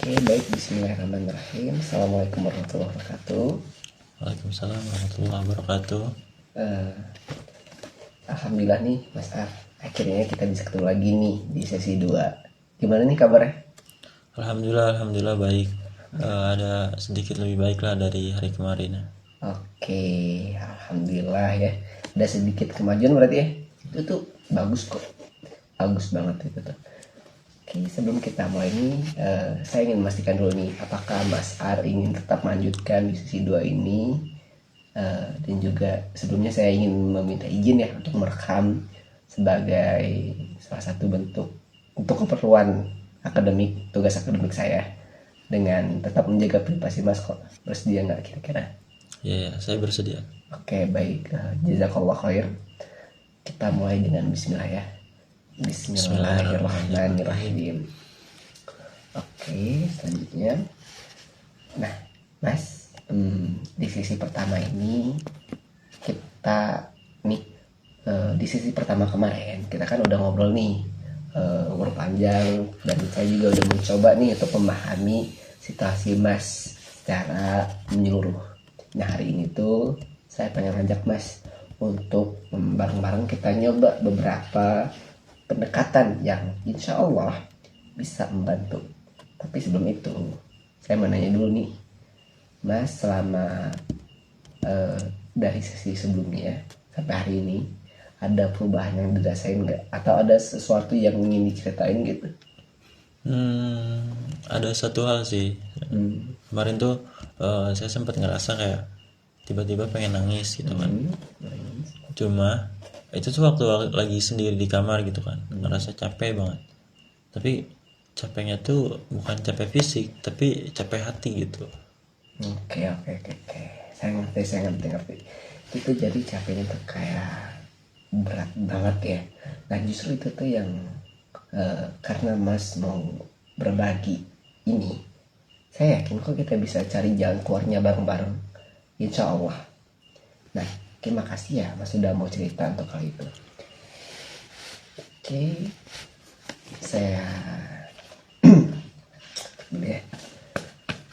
Oke, baik. Bismillahirrahmanirrahim. Assalamualaikum warahmatullahi wabarakatuh. Waalaikumsalam warahmatullahi wabarakatuh. Eh, Alhamdulillah nih, Mas Ar. Akhirnya kita bisa ketemu lagi nih di sesi 2. Gimana nih kabarnya? Alhamdulillah baik. Ada sedikit lebih baik lah dari hari kemarin. Oke, Alhamdulillah ya. Ada sedikit kemajuan berarti ya. Itu tuh bagus kok. Bagus banget itu tuh. Oke, sebelum kita mulai nih, saya ingin memastikan dulu nih, apakah Mas Ar ingin tetap melanjutkan di sesi 2 ini? Dan juga sebelumnya saya ingin meminta izin ya untuk merekam sebagai salah satu bentuk untuk keperluan akademik, tugas akademik saya, dengan tetap menjaga privasi Mas. Kok bersedia nggak kira-kira? Ya, saya bersedia. Oke, baik. Jazakallah khair. Kita mulai dengan bismillah ya. Bismillahirrahmanirrahim. Oke, selanjutnya. Nah, Mas, di sesi pertama ini kita nih di sesi pertama kemarin kita kan udah ngobrol nih, ngobrol panjang, dan saya juga udah mencoba nih untuk memahami situasi Mas secara menyeluruh. Nah, hari ini tuh saya pengen ngajak Mas untuk bareng-bareng kita nyoba beberapa pendekatan yang insya Allah bisa membantu. Tapi sebelum itu saya mau nanya dulu nih, Mas, selama dari sesi sebelumnya sampai hari ini ada perubahan yang dirasain nggak? Atau ada sesuatu yang ingin diceritain gitu? Ada satu hal sih. Kemarin tuh saya sempat ngerasa kayak tiba-tiba pengen nangis gitu kan. Cuma itu tuh waktu lagi sendiri di kamar gitu kan, ngerasa capek banget. Tapi capeknya tuh bukan capek fisik, tapi capek hati gitu. Oke. Saya ngerti. Itu jadi capeknya tuh kayak berat banget ya. Nah, justru itu tuh yang karena Mas mau berbagi ini, saya yakin kok kita bisa cari jalan keluarnya bareng-bareng, insya Allah. Nah, terima kasih ya Mas sudah mau cerita untuk hal itu. Oke, saya ya.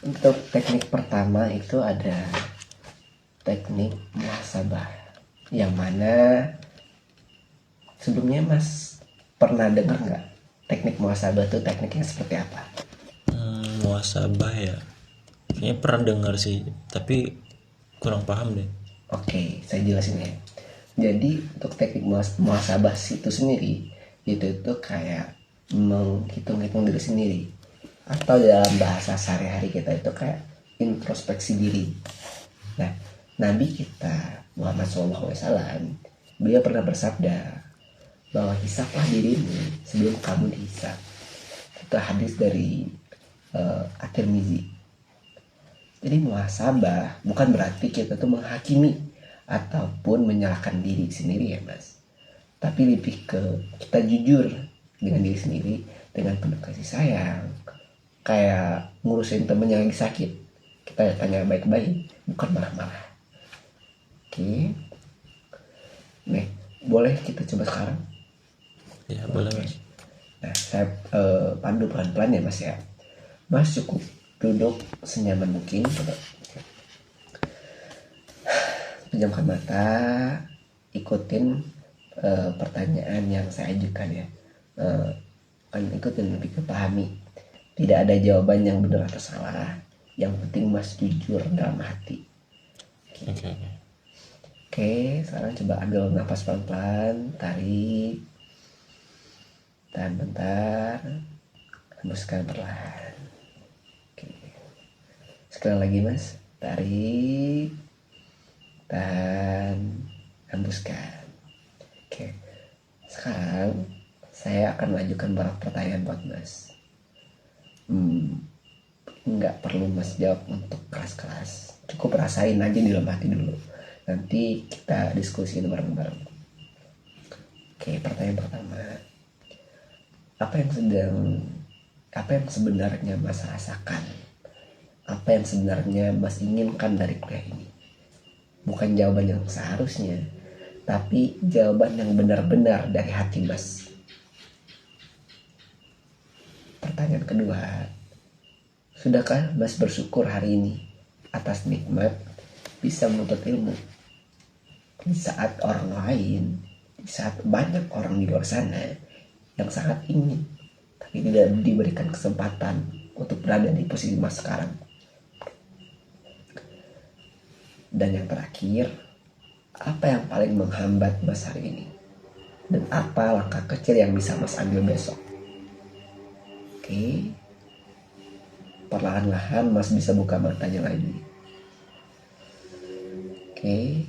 Untuk teknik pertama itu ada teknik muhasabah, yang mana sebelumnya Mas pernah dengar nggak teknik muhasabah itu tekniknya seperti apa? Muasabah ya, kayaknya pernah dengar sih, tapi kurang paham deh. Oke, saya jelasin ya. Jadi untuk teknik muhasabah itu sendiri itu kayak menghitung-hitung diri sendiri, atau dalam bahasa sehari-hari kita itu kayak introspeksi diri. Nah, Nabi kita Muhammad SAW, beliau pernah bersabda bahwa hisaplah dirimu sebelum kamu dihisap. Itu hadis dari At-Tirmizi. Jadi muhasabah bukan berarti kita tuh menghakimi ataupun menyalahkan diri sendiri ya Mas, tapi lebih ke kita jujur dengan diri sendiri dengan penuh kasih sayang, kayak ngurusin temen yang lagi sakit, kita tanya baik-baik, bukan marah-marah. Oke, nih boleh kita coba sekarang. Ya boleh mas. Nah, saya pandu pelan-pelan ya Mas ya. Mas cukup duduk senyaman mungkin, coba pejamkan mata, ikutin pertanyaan yang saya ajukan ya. Kan ikutin, lebih ke pahami. Tidak ada jawaban yang benar atau salah, yang penting Mas jujur dalam hati. Oke. Oke, sekarang coba ambil nafas pelan-pelan, tarik, tahan bentar, hembuskan perlahan. Oke. Sekali lagi Mas, tarik, tahan, hembuskan. Oke, sekarang saya akan mengajukan beberapa pertanyaan buat Mas. Nggak perlu Mas jawab untuk keras-keras, cukup rasain aja di dalam hati dulu. Nanti kita diskusiin bareng-bareng. Oke, pertanyaan pertama. Apa yang sebenarnya Mas rasakan? Apa yang sebenarnya Mas inginkan dari kuliah ini? Bukan jawaban yang seharusnya, tapi jawaban yang benar-benar dari hati Mas. Pertanyaan kedua, Sudahkah Mas bersyukur hari ini atas nikmat bisa menuntut ilmu di saat orang lain, di saat banyak orang di luar sana yang sangat ingin tapi tidak diberikan kesempatan untuk berada di posisi Mas sekarang? Dan yang terakhir, apa yang paling menghambat Mas hari ini? Dan apa langkah kecil yang bisa Mas ambil besok? Oke, perlahan-lahan Mas bisa buka matanya lagi. Oke.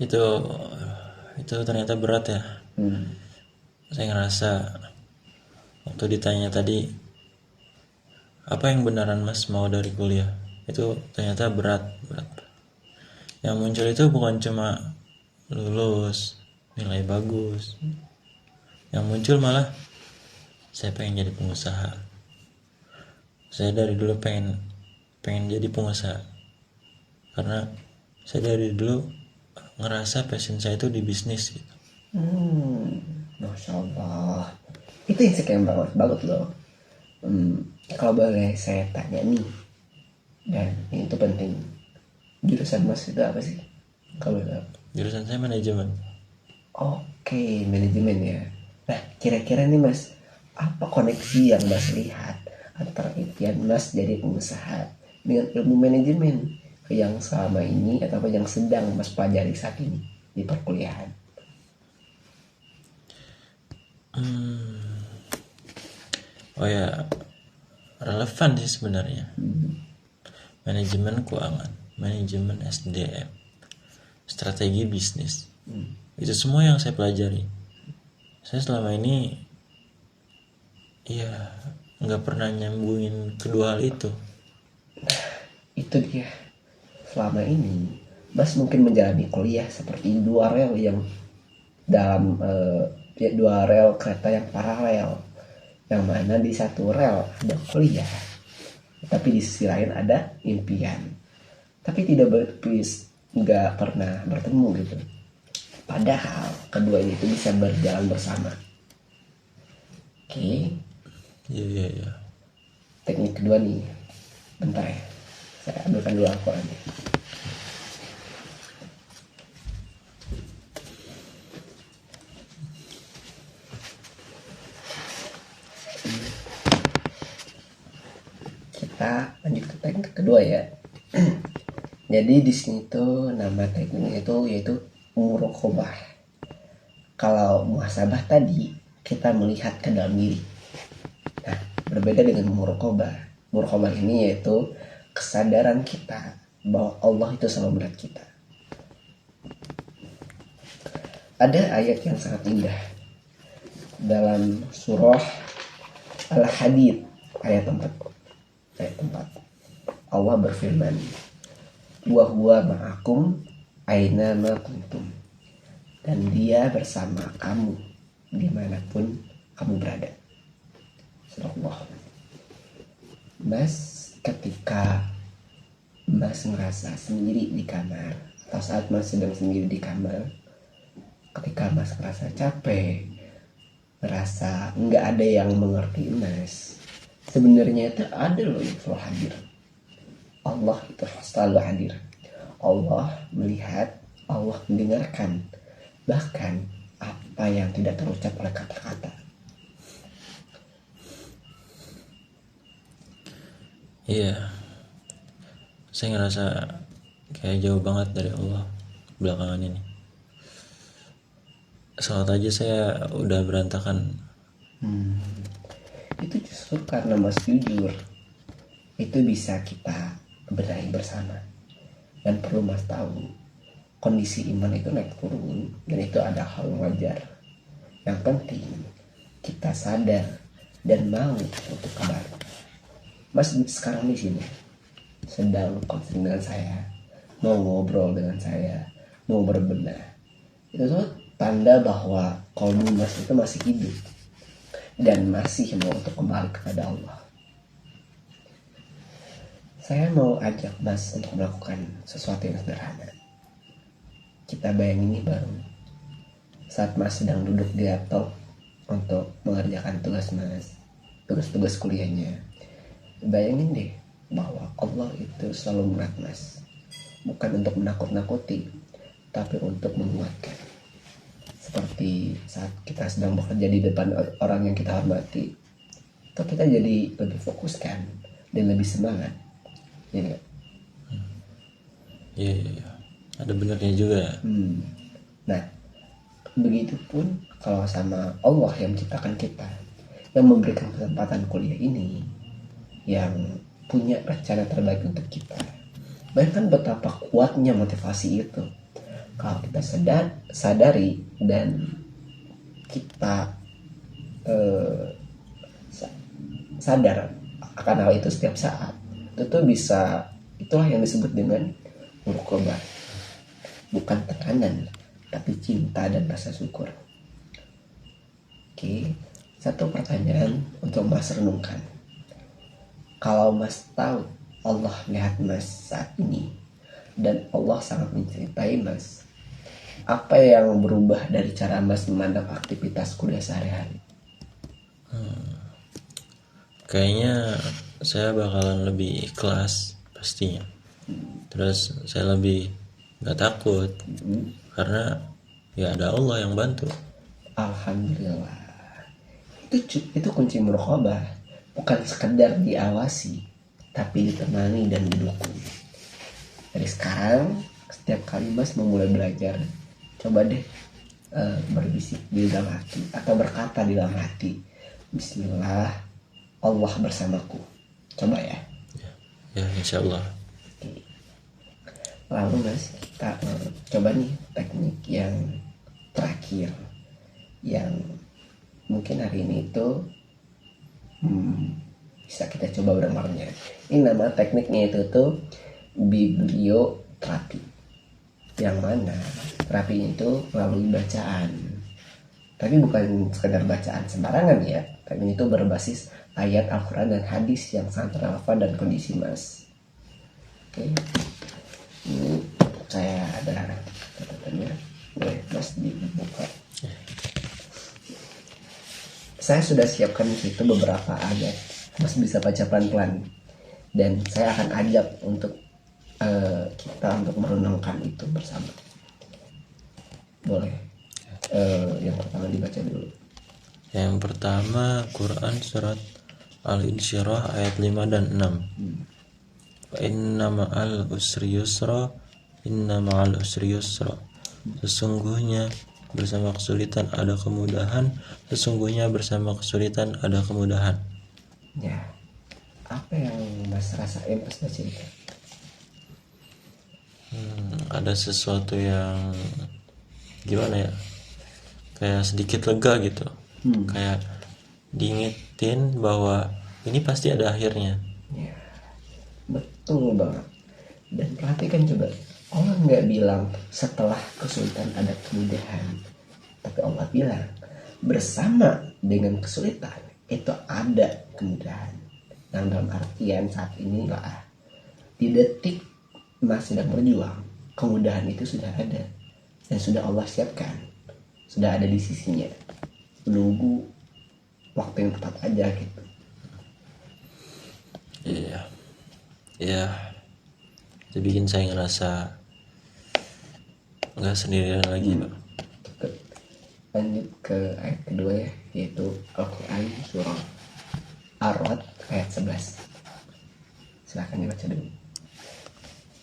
Itu ternyata berat ya. Saya ngerasa waktu ditanya tadi apa yang beneran Mas mau dari kuliah, itu ternyata berat. Yang muncul itu bukan cuma lulus, nilai bagus. Yang muncul malah saya pengen jadi pengusaha. Saya dari dulu pengen jadi pengusaha. Karena saya dari dulu ngerasa passion saya itu di bisnis gitu. Masya Allah. Itu insecure banget loh. Kalau boleh saya tanya nih, dan itu penting, jurusan Mas itu apa sih? Kalau Jurusan saya manajemen. Oke, manajemen ya. Nah, kira-kira nih Mas, apa koneksi yang Mas lihat antara impian Mas jadi pengusaha dengan ilmu manajemen yang selama ini atau yang sedang Mas pelajari saat ini di perkuliahan? Oh ya, relevan sih sebenarnya. Manajemen keuangan, manajemen SDM, strategi bisnis. Itu semua yang saya pelajari. Saya selama ini ya nggak pernah nyambungin kedua hal itu. Itu dia. Selama ini Mas mungkin menjalani kuliah seperti dua rel yang dalam dua rel kereta yang paralel, yang mana di satu rel ada kuliah, tapi di sisi lain ada impian, tapi nggak pernah bertemu gitu. Padahal kedua ini itu bisa berjalan bersama. Oke. Iya. Teknik kedua nih, bentar ya, saya ambilkan dulu Al-Qurannya. Kita lanjut ke teknik kedua ya. Jadi di sini tuh nama tekniknya itu yaitu muraqabah. Kalau muhasabah tadi kita melihat ke dalam diri. Nah, berbeda dengan muraqabah. Muraqabah ini yaitu kesadaran kita bahwa Allah itu selalu melihat kita. Ada ayat yang sangat indah dalam surah Al-Hadid ayat 4. Allah berfirman, wa huwa ma'akum aina ma kuntum, dan dia bersama kamu dimanapun kamu berada. Subhanallah. Mas, ketika Mas merasa sendiri di kamar, atau saat Mas sedang sendiri di kamar, ketika Mas merasa capek, merasa nggak ada yang mengerti Mas, sebenarnya itu ada loh yang selalu hadir. Allah itu selalu hadir. Allah melihat, Allah mendengarkan, bahkan apa yang tidak terucap oleh kata-kata. Iya, saya ngerasa kayak jauh banget dari Allah belakangan ini. Salat aja saya udah berantakan. Itu justru karena Mas jujur, itu bisa kita benahi bersama. Dan perlu Mas tahu, kondisi iman itu naik turun, dan itu ada hal wajar. Yang penting kita sadar dan mau untuk kembali. Mas sekarang di sini sedang konsen dengan saya, mau ngobrol dengan saya, mau berbenah. Itu tuh tanda bahwa kolbu Mas itu masih hidup dan masih mau untuk kembali kepada Allah. Saya mau ajak Mas untuk melakukan sesuatu yang sederhana. Kita bayangin ini baru saat Mas sedang duduk di laptop, untuk mengerjakan tugas Mas, tugas-tugas kuliahnya. Bayangin deh bahwa Allah itu selalu merat Mas, bukan untuk menakut-nakuti, tapi untuk menguatkan. Seperti saat kita sedang bekerja di depan orang yang kita hormati, itu kita jadi lebih fokus kan, dan lebih semangat, ya nggak? Iya. Ada benernya juga ya. Nah, begitupun kalau sama Allah yang menciptakan kita, yang memberikan kesempatan kuliah ini, yang punya rencana terbaik untuk kita. Bayangkan betapa kuatnya motivasi itu kalau kita sadari dan kita sadar akan hal itu setiap saat. Itu bisa, itulah yang disebut dengan muraqabah. Bukan tekanan, tapi cinta dan rasa syukur. Oke, satu pertanyaan untuk Mas renungkan. Kalau Mas tahu Allah melihat Mas saat ini dan Allah sangat mencintai Mas, apa yang berubah dari cara Mas memandang aktivitas kuliah sehari-hari? Kayaknya saya bakalan lebih ikhlas pastinya. Terus saya lebih nggak takut karena ya ada Allah yang bantu. Alhamdulillah. Itu kunci muraqabah, bukan sekedar diawasi, tapi ditemani dan didukung. Dari sekarang, setiap kali Mas memulai belajar, coba deh berbisik di dalam hati atau berkata di dalam hati, Bismillah, Allah bersamaku. Coba ya. Ya insya Allah. Lalu Mas, kita coba nih teknik yang terakhir, yang mungkin hari ini itu bisa kita coba berenangnya. Ini nama tekniknya itu tuh biblioterapi, yang mana terapinya itu melalui bacaan, tapi bukan sekedar bacaan sembarangan ya, tapi itu berbasis ayat Al-Quran dan hadis yang sangat relevan dan kondisi Mas. Oke, ini saya ada catatannya, boleh Mas dibuka. Saya sudah siapkan di situ beberapa ayat, Mas bisa baca pelan-pelan, dan saya akan ajak untuk kita untuk merenungkan itu bersama. Boleh. Yang pertama dibaca dulu. Yang pertama Quran surat Al-Insyirah ayat 5 dan 6. Wa inna ma'al usri yusra, inna ma'al usri yusra. Sesungguhnya bersama kesulitan ada kemudahan, sesungguhnya bersama kesulitan ada kemudahan. Ya, apa yang Mas rasain pas baca itu? Ada sesuatu yang gimana ya, kayak sedikit lega gitu. Kayak diingetin bahwa ini pasti ada akhirnya. Ya, betul banget. Dan perhatikan coba, Allah nggak bilang setelah kesulitan ada kemudahan, tapi Allah bilang bersama dengan kesulitan itu ada kemudahan. Yang dalam artian saat inilah di detik Mas sedang berjuang, kemudahan itu sudah ada dan sudah Allah siapkan, sudah ada di sisinya, menunggu waktu yang tepat aja gitu. Iya, itu bikin saya ngerasa nggak sendirian lagi, Pak. Lanjut ke ayat kedua ya, yaitu Al-Quran surah Ar-Ra'd ayat 11. Silahkan dibaca dulu.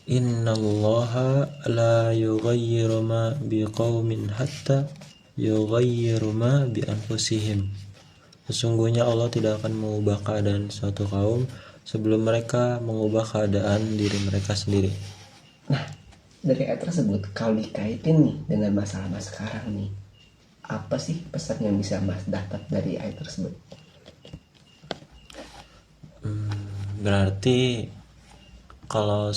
Innallaha la yughayyiru ma biqaumin hatta yughayyiru ma bi anfusihim. Sesungguhnya Allah tidak akan mengubah keadaan suatu kaum sebelum mereka mengubah keadaan diri mereka sendiri. Nah, dari ayat tersebut kalau dikaitin nih dengan masalah Mas sekarang nih, apa sih pesan yang bisa Mas dapat dari ayat tersebut? Berarti kalau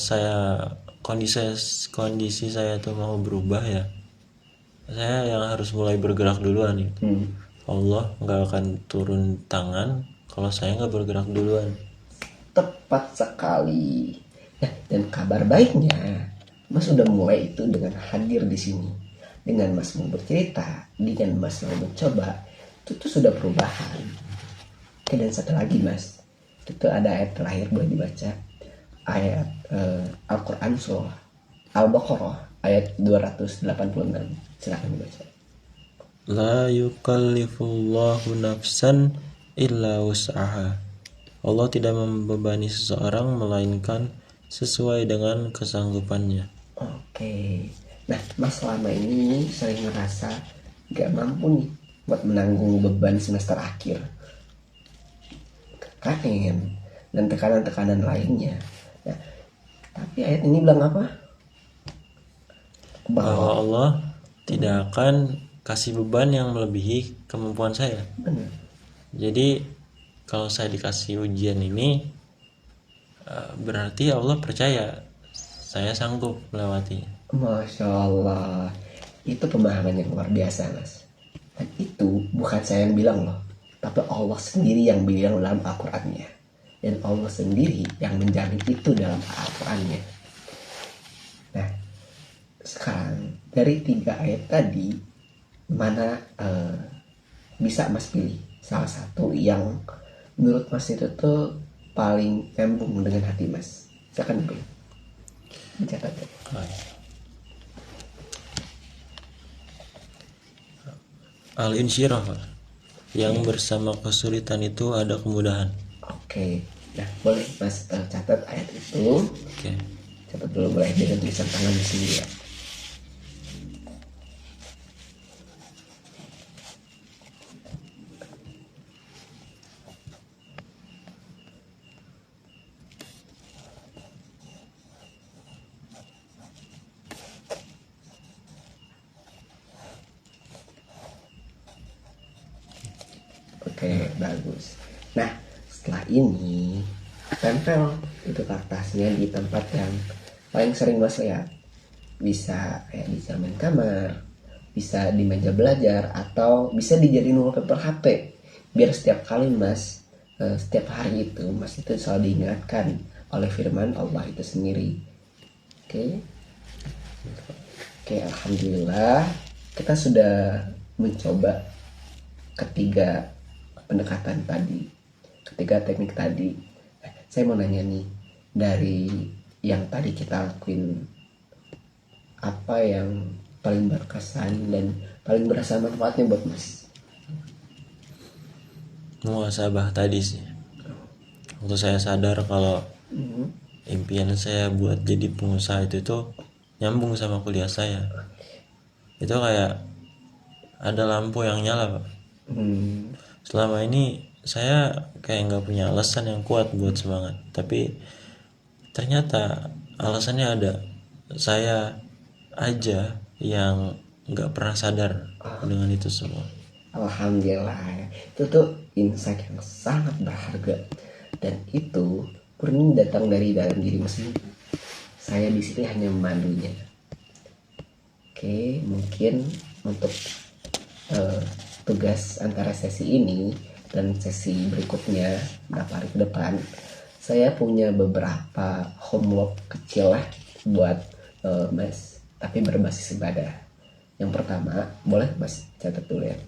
kondisi saya tuh mau berubah ya, saya yang harus mulai bergerak duluan gitu. Allah nggak akan turun tangan kalau saya nggak bergerak duluan. Tepat sekali. Nah, dan kabar baiknya, Mas sudah mulai itu dengan hadir di sini, dengan Mas mau bercerita, dengan Mas mau mencoba, itu tuh sudah perubahan. Oke, dan satu lagi mas, itu tuh ada ayat terakhir, boleh dibaca ayat Al-Quran surah Al-Baqarah ayat 286. Silahkan dibaca. La yukallifullahu nafsan illa wus'aha. Allah tidak membebani seseorang melainkan sesuai dengan kesanggupannya. Oke, nah mas selama ini sering ngerasa gak mampu nih buat menanggung beban semester akhir, KKN, dan tekanan-tekanan lainnya. Nah, tapi ayat ini bilang apa? Bahwa Allah tidak akan kasih beban yang melebihi kemampuan saya. Benar. Jadi kalau saya dikasih ujian ini, berarti Allah percaya saya sanggup melewatinya. Masya Allah, itu pemahaman yang luar biasa mas. Dan itu bukan saya yang bilang loh, tapi Allah sendiri yang bilang dalam Al-Qurannya. Dan Allah sendiri yang menjamin itu dalam Al-Qurannya. Nah, sekarang dari 3 ayat tadi, mana bisa mas pilih salah satu yang menurut mas itu tuh paling nyambung dengan hati mas? Silakan pilih, dicatat ya. Al-Insyirah, Pak. Yang bersama kesulitan itu ada kemudahan. Oke, nah boleh mas catat ayat itu. Oke. Catat dulu boleh dengan tulisan tangan di sini ya. Oke, bagus. Nah, setelah ini tempel itu kertasnya di tempat yang paling sering mas lihat. Bisa kayak di cermin kamar, bisa di meja belajar, atau bisa dijadiin wallpaper HP. Biar setiap kali mas, setiap hari itu mas itu selalu diingatkan oleh firman Allah itu sendiri. Oke, alhamdulillah kita sudah mencoba ketiga pendekatan tadi, ketiga teknik tadi. Saya mau nanya nih, dari yang tadi kita lakuin, apa yang paling berkesan dan paling berasa manfaatnya buat mas? Muhasabah tadi sih. Waktu saya sadar kalau impian saya buat jadi pengusaha itu tuh nyambung sama kuliah saya. Itu kayak ada lampu yang nyala, Pak. Selama ini saya kayak nggak punya alasan yang kuat buat semangat, tapi ternyata alasannya ada. Saya aja yang nggak pernah sadar dengan itu semua. Alhamdulillah, itu tuh insight yang sangat berharga, dan itu murni datang dari dalam diri mas sendiri. Saya di sini hanya memandunya. Oke, mungkin untuk tugas antara sesi ini dan sesi berikutnya beberapa hari ke depan, saya punya beberapa homework kecil lah buat mas, tapi berbasis ibadah. Yang pertama, boleh mas catat dulu ya.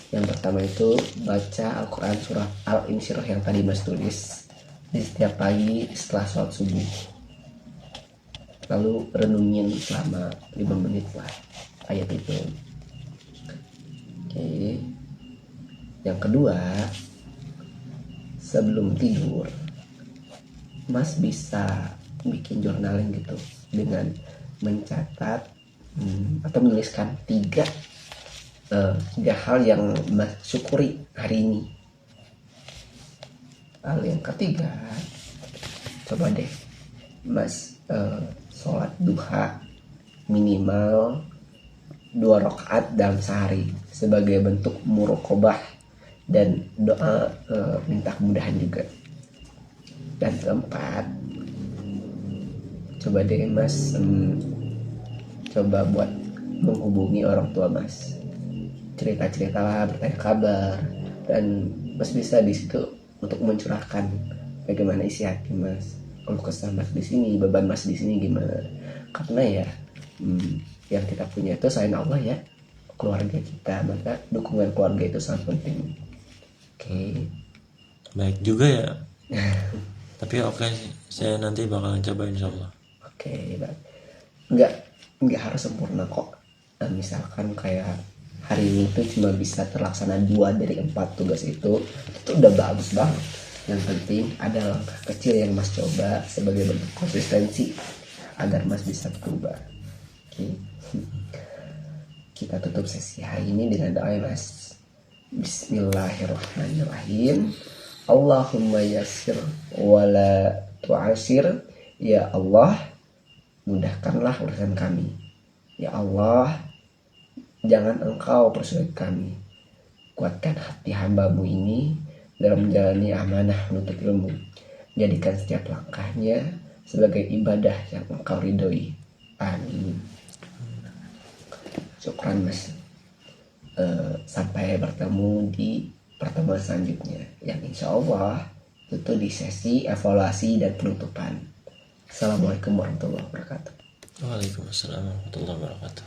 Yang pertama itu baca Al-Quran surah Al-Insyirah yang tadi mas tulis di setiap pagi setelah sholat subuh. Lalu renungin selama 5 menit lah ayat itu. Oke. Yang kedua, sebelum tidur mas bisa bikin journaling gitu dengan mencatat atau menuliskan tiga hal yang mas syukuri hari ini. Lalu yang ketiga, coba deh mas sholat duha minimal 2 rakaat dalam sehari sebagai bentuk muraqabah dan doa minta kemudahan juga. Dan keempat, coba deh mas coba buat menghubungi orang tua mas, cerita-cerita lah, bertanya kabar, dan mas bisa di situ untuk mencurahkan bagaimana isi hati mas, kalau kesah mas di sini, beban mas di sini gimana. Karena ya yang kita punya itu selain Allah ya keluarga kita, maka dukungan keluarga itu sangat penting. Oke. Baik juga ya. Tapi oke sih, saya nanti bakalan coba insyaallah. Oke, baik. Nggak harus sempurna kok. Nah, misalkan kayak hari ini tuh cuma bisa terlaksana 2 dari 4 tugas itu udah bagus banget. Yang penting ada langkah kecil yang Mas coba sebagai bentuk konsistensi agar Mas bisa berubah. Oke. Kita tutup sesi hari ini dengan doa ya Mas. Bismillahirrahmanirrahim. Allahumma yassir wala tu'asir. Ya Allah, mudahkanlah urusan kami. Ya Allah, jangan Engkau persulit kami. Kuatkan hati hamba-Mu ini dalam menjalani amanah menuntut ilmu. Jadikan setiap langkahnya sebagai ibadah yang Engkau ridhoi. Amin. Syukran Mas. Sampai bertemu di pertemuan selanjutnya yang insya Allah itu di sesi evaluasi dan penutupan. Assalamualaikum warahmatullahi wabarakatuh. Waalaikumsalam warahmatullahi wabarakatuh.